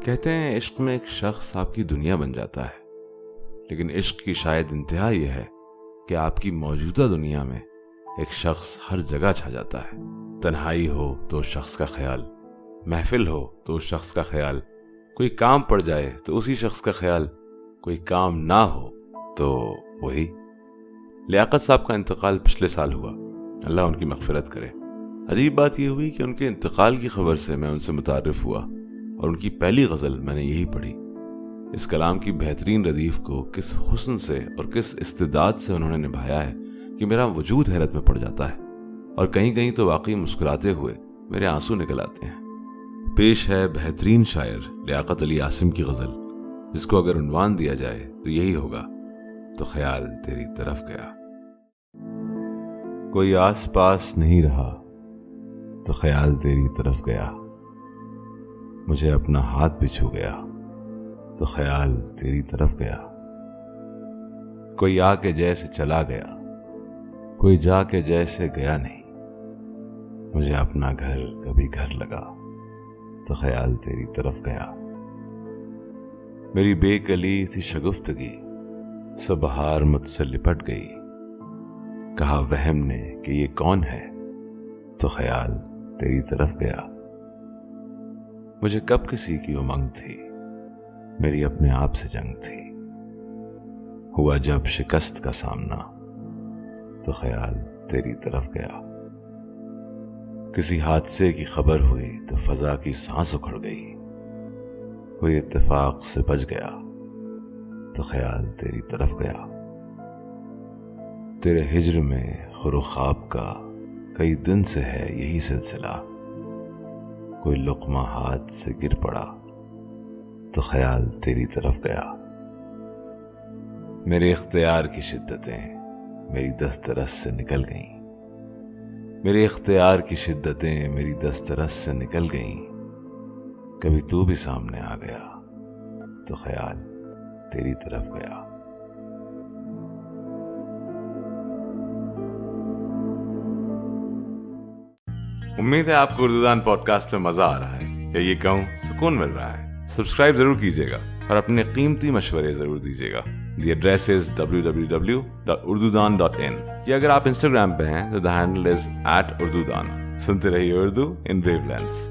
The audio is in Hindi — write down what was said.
कहते हैं इश्क में एक शख्स आपकी दुनिया बन जाता है, लेकिन इश्क की शायद इंतहा यह है कि आपकी मौजूदा दुनिया में एक शख्स हर जगह छा जाता है। तन्हाई हो तो उस शख्स का ख्याल, महफिल हो तो उस शख्स का ख्याल, कोई काम पड़ जाए तो उसी शख्स का ख्याल, कोई काम ना हो तो वही। लियाकत साहब का इंतकाल पिछले साल हुआ, अल्लाह उनकी मग़फ़िरत करे। अजीब बात यह हुई कि उनके इंतकाल की खबर से मैं उनसे मुतारिफ हुआ और उनकी पहली गज़ल मैंने यही पढ़ी। इस कलाम की बेहतरीन रदीफ को किस हुस्न से और किस इस्तिदाद से उन्होंने निभाया है कि मेरा वजूद हैरत में पड़ जाता है और कहीं कहीं तो वाकई मुस्कुराते हुए मेरे आंसू निकल आते हैं। पेश है बेहतरीन शायर लियाकत अली आसिम की गज़ल, जिसको अगर उन्वान दिया जाए तो यही होगा, तो ख्याल तेरी तरफ गया। कोई आस पास नहीं रहा तो ख्याल तेरी तरफ गया, मुझे अपना हाथ भी छू गया तो ख्याल तेरी तरफ गया। कोई आके जैसे चला गया, कोई जाके जैसे गया नहीं, मुझे अपना घर कभी घर लगा तो ख्याल तेरी तरफ गया। मेरी बेकली थी शगुफ्तगी, सब बहार मुझसे लिपट गई, कहा वहम ने कि ये कौन है तो ख्याल तेरी तरफ गया। मुझे कब किसी की उमंग थी, मेरी अपने आप से जंग थी, हुआ जब शिकस्त का सामना तो ख्याल तेरी तरफ गया। किसी हादसे की खबर हुई तो फजा की सांस उखड़ गई, कोई इत्तेफाक से बच गया तो ख्याल तेरी तरफ गया। तेरे हिज्र में खुरो ख्वाब का कई दिन से है यही सिलसिला, कोई लुक़मा हाथ से गिर पड़ा तो ख्याल तेरी तरफ गया। मेरे इख्तियार की शिद्दतें मेरी दस्तरस से निकल गईं, मेरे इख्तियार की शिद्दतें मेरी दस्तरस से निकल गईं, कभी तू भी सामने आ गया तो ख्याल तेरी तरफ गया। उम्मीद है आपको उर्दूदान पॉडकास्ट में मजा आ रहा है, या ये कहूँ सुकून मिल रहा है। सब्सक्राइब जरूर कीजिएगा और अपने कीमती मशवरे जरूर दीजिएगा। The address is www.urdudan.in। या अगर आप इंस्टाग्राम पे हैं तो द हैंडल इज @urdudan। सुनते रहिए उर्दू इन वेवलेंथ्स।